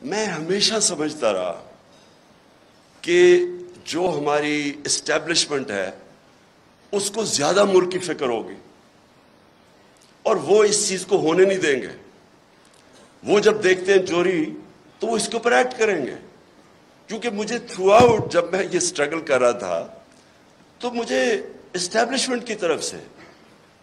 میں ہمیشہ سمجھتا رہا کہ جو ہماری اسٹیبلشمنٹ ہے اس کو زیادہ ملک کی فکر ہوگی اور وہ اس چیز کو ہونے نہیں دیں گے. وہ جب دیکھتے ہیں چوری تو وہ اس کے اوپر ایکٹ کریں گے. کیونکہ مجھے تھرو آؤٹ جب میں یہ سٹرگل کر رہا تھا تو مجھے اسٹیبلشمنٹ کی طرف سے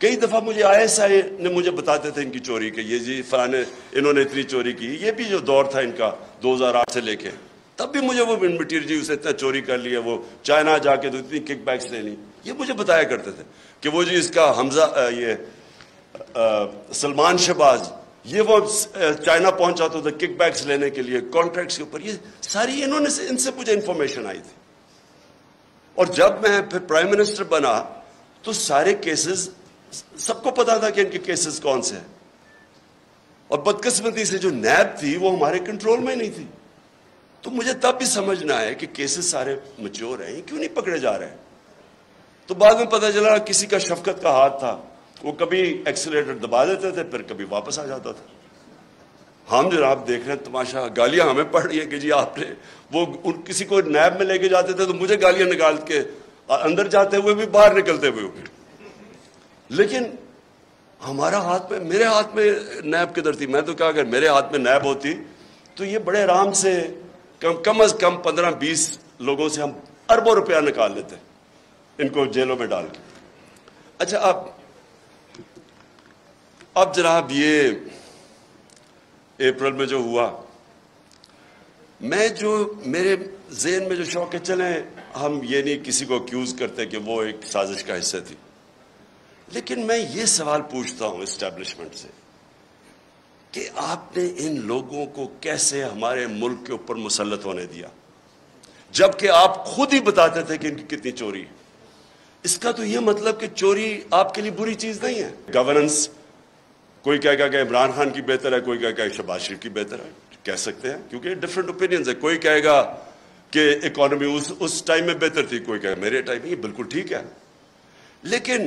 کئی دفعہ مجھے ISI نے مجھے بتاتے تھے ان کی چوری کے، یہ جی فلانے انہوں نے اتنی چوری کی. یہ بھی جو دور تھا ان کا 2008 سے لے کے، تب بھی مجھے وہ مٹیریل جی اسے اتنا چوری کر لیا، وہ چائنا جا کے تو اتنی کک بیکس لے لی. یہ مجھے بتایا کرتے تھے کہ وہ جی اس کا حمزہ یہ سلمان شہباز یہ وہ چائنا پہنچا تو کک بیکس لینے کے لیے کانٹریکٹس کے اوپر. یہ ساری انہوں نے ان سے مجھے انفارمیشن آئی تھی. اور جب میں پھر پرائم منسٹر بنا تو سارے کیسز سب کو پتا تھا کہ ان کے کیسز کون سے ہیں. اور بدقسمتی سے جو نیب تھی وہ ہمارے کنٹرول میں نہیں تھی. تو مجھے تب بھی سمجھنا ہے کہ کیسز سارے میچور ہیں، کیوں نہیں پکڑے جا رہے ہیں. تو بعد میں پتہ چلا کسی کا شفقت کا ہاتھ تھا، وہ کبھی ایکسیلیٹر دبا دیتے تھے پھر کبھی واپس آ جاتا تھا. ہم جناب دیکھ رہے ہیں تماشا، گالیاں ہمیں پڑ رہی ہیں کہ جی آپ نے وہ کسی کو نیب میں لے کے جاتے تھے تو مجھے گالیاں نکال کے اندر جاتے ہوئے بھی باہر نکلتے ہوئے. لیکن ہمارا ہاتھ میں، میرے ہاتھ میں نیب کدھر تھی؟ میں تو کہا اگر میرے ہاتھ میں نیب ہوتی تو یہ بڑے آرام سے کم از کم 15-20 لوگوں سے ہم اربوں روپیہ نکال لیتے ان کو جیلوں میں ڈال کے. اچھا اب جناب یہ اپریل میں جو ہوا، میں جو میرے ذہن میں جو شوق ہے، چلیں ہم یہ نہیں کسی کو اکیوز کرتے کہ وہ ایک سازش کا حصہ تھی، لیکن میں یہ سوال پوچھتا ہوں اسٹیبلشمنٹ سے کہ آپ نے ان لوگوں کو کیسے ہمارے ملک کے اوپر مسلط ہونے دیا جبکہ آپ خود ہی بتاتے تھے کہ ان کی کتنی چوری ہے. اس کا تو یہ مطلب کہ چوری آپ کے لیے بری چیز نہیں ہے. گورننس کوئی کہے گا کہ عمران خان کی بہتر ہے، کوئی کہے گا کہ شہباز شریف کی بہتر ہے، کہہ سکتے ہیں کیونکہ ڈفرینٹ اوپینینز ہے. کوئی کہے گا کہ اکانومی اس ٹائم میں بہتر تھی، کوئی کہے گا میرے ٹائم میں. یہ بالکل ٹھیک ہے. لیکن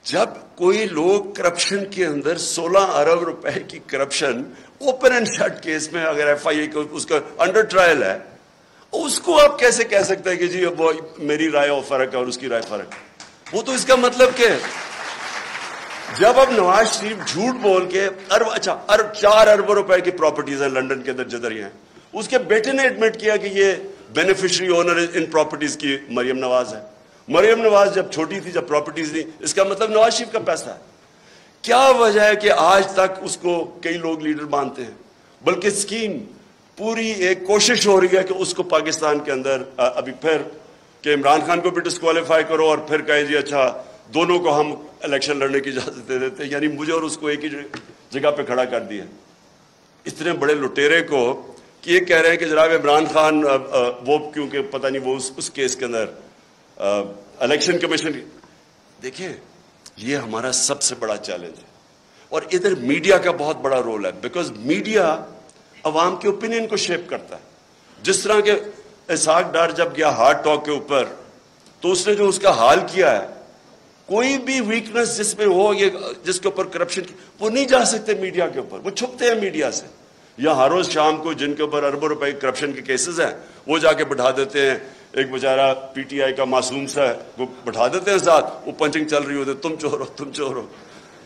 جب کوئی لوگ کرپشن کے اندر 16 ارب روپے کی corruption open and shut case میں اگر FIA کو اس کا انڈر ٹرائل ہے، اس کو آپ کیسے کہہ سکتے ہیں کہ جی وہ میری رائے اور فرق ہے اور اس کی رائے فرق ہے؟ وہ تو اس کا مطلب کہ جب اب نواز شریف جھوٹ بول کے 4 ارب روپے کی پراپرٹیز ہیں لنڈن کے اندر جدھر ہیں، اس کے بیٹے نے ایڈمٹ کیا کہ یہ بینیفیشری اونر ان پراپرٹیز کی مریم نواز ہے. مریم نواز جب چھوٹی تھی، جب پراپرٹیز نہیں، اس کا مطلب نواز شریف کا پیسہ ہے. کیا وجہ ہے کہ آج تک اس کو کئی لوگ لیڈر مانتے ہیں؟ بلکہ اسکیم پوری ایک کوشش ہو رہی ہے کہ اس کو پاکستان کے اندر ابھی پھر کہ عمران خان کو بھی ڈسکوالیفائی کرو اور پھر کہیں جی اچھا دونوں کو ہم الیکشن لڑنے کی اجازت دے دیتے. یعنی مجھے اور اس کو ایک ہی جگہ پہ کھڑا کر دیا. اتنے بڑے لٹیرے کو کہ یہ کہہ رہے ہیں کہ جناب عمران خان وہ کیونکہ پتہ نہیں وہ اس کیس کے اندر الیکشن کمیشن. دیکھیں یہ ہمارا سب سے بڑا چیلنج ہے اور ادھر میڈیا کا بہت بڑا رول ہے، بیکاز میڈیا عوام کے اوپینین کو شیپ کرتا ہے. جس طرح کہ اسحاق ڈار جب گیا ہارٹ ٹاک کے اوپر تو اس نے جو اس کا حال کیا ہے، کوئی بھی ویکنس جس میں ہو، یہ جس کے اوپر کرپشن کی، وہ نہیں جا سکتے میڈیا کے اوپر، وہ چھپتے ہیں میڈیا سے. یا ہر روز شام کو جن کے اوپر اربوں روپے کرپشن کے کیسز ہیں وہ جا کے بٹھا دیتے ہیں. ایک بیچارہ PTI کا معصوم سا ہے، وہ بٹھا دیتے ہیں ساتھ، وہ پنچنگ چل رہی ہوتی ہے، تم چور ہو تم چور ہو.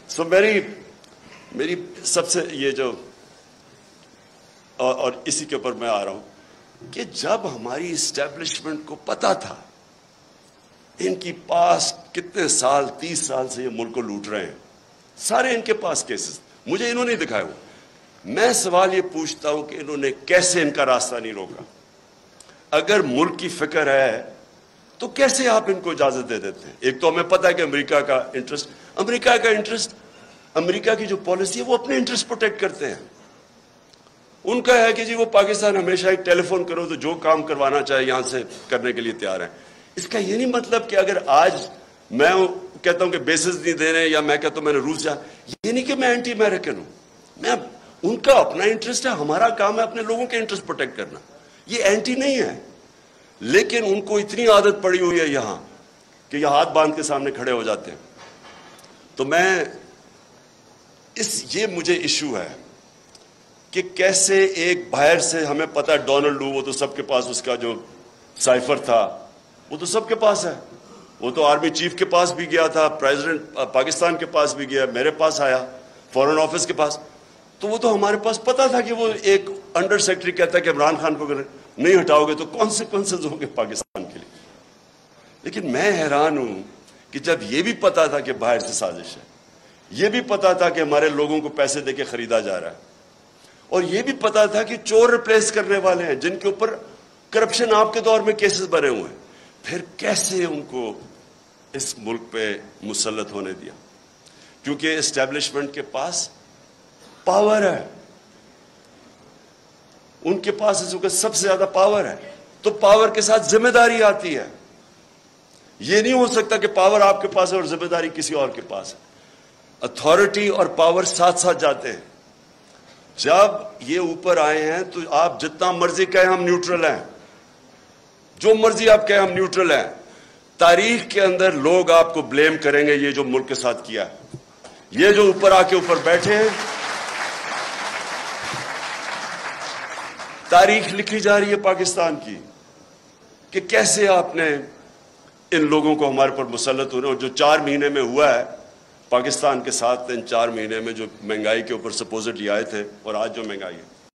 سو میری سب سے یہ جو اور اسی کے اوپر میں آ رہا ہوں کہ جب ہماری اسٹیبلشمنٹ کو پتا تھا ان کی پاس کتنے سال 30 سال سے یہ ملک کو لوٹ رہے ہیں، سارے ان کے پاس کیسز مجھے انہوں نے دکھائے ہوئے. میں سوال یہ پوچھتا ہوں کہ انہوں نے کیسے ان کا راستہ نہیں روکا؟ اگر ملک کی فکر ہے تو کیسے آپ ان کو اجازت دے دیتے ہیں؟ ایک تو ہمیں پتہ ہے کہ امریکہ کا انٹرسٹ، امریکہ کی جو پالیسی ہے وہ اپنے انٹرسٹ پروٹیکٹ کرتے ہیں. ان کا ہے کہ جی وہ پاکستان ہمیشہ ایک ٹیلی فون کرو تو جو کام کروانا چاہے یہاں سے کرنے کے لیے تیار ہیں. اس کا یہ نہیں مطلب کہ اگر آج میں کہتا ہوں کہ بیسز نہیں دے رہے یا میں کہتا ہوں میں نے روس جا، یہ نہیں کہ میں اینٹی امریکن ہوں. میں ان کا اپنا انٹرسٹ ہے، ہمارا کام ہے اپنے لوگوں کے انٹرسٹ پروٹیکٹ کرنا. یہ اینٹی نہیں ہے، لیکن ان کو اتنی عادت پڑی ہوئی ہے یہاں کہ یہ ہاتھ باندھ کے سامنے کھڑے ہو جاتے ہیں. تو میں یہ مجھے ایشو ہے کہ کیسے ایک باہر سے ہمیں پتا ہے ڈونلڈ لو وہ تو سب کے پاس اس کا جو سائفر تھا وہ تو سب کے پاس ہے, وہ تو آرمی چیف کے پاس بھی گیا تھا, پریزیڈنٹ پاکستان کے پاس بھی گیا, میرے پاس آیا, فورن آفس کے پاس, تو وہ تو ہمارے پاس پتا تھا کہ وہ ایک انڈر سیکرٹری کہتا ہے کہ عمران خان کو اگر نہیں ہٹاؤ گے تو کانسیکوینسز ہوں گے پاکستان کے لیے. لیکن میں حیران ہوں کہ جب یہ بھی پتا تھا کہ باہر سے سازش ہے, یہ بھی پتا تھا کہ ہمارے لوگوں کو پیسے دے کے خریدا جا رہا ہے, اور یہ بھی پتا تھا کہ چور ریپلیس کرنے والے ہیں جن کے اوپر کرپشن آپ کے دور میں کیسز بنے ہوئے ہیں, پھر کیسے ان کو اس ملک پہ مسلط ہونے دیا؟ کیونکہ اسٹیبلشمنٹ کے پاس پاور ہے, ان کے پاس اس وقت سب سے زیادہ پاور ہے, تو پاور کے ساتھ ذمہ داری آتی ہے. یہ نہیں ہو سکتا کہ پاور آپ کے پاس ہے اور ذمہ داری کسی اور کے پاس ہے. اتھارٹی اور پاور ساتھ ساتھ جاتے ہیں. جب یہ اوپر آئے ہیں تو آپ جتنا مرضی کہیں ہم نیوٹرل ہیں, جو مرضی آپ کہیں ہم نیوٹرل ہیں, تاریخ کے اندر لوگ آپ کو بلیم کریں گے یہ جو ملک کے ساتھ کیا ہے. یہ جو اوپر آ کے اوپر بیٹھے ہیں, تاریخ لکھی جا رہی ہے پاکستان کی کہ کیسے آپ نے ان لوگوں کو ہمارے پر مسلط ہونے, اور جو 4 مہینے میں ہوا ہے پاکستان کے ساتھ, ان 4 مہینے میں جو مہنگائی کے اوپر سپوزٹلی آئے تھے اور آج جو مہنگائی ہے,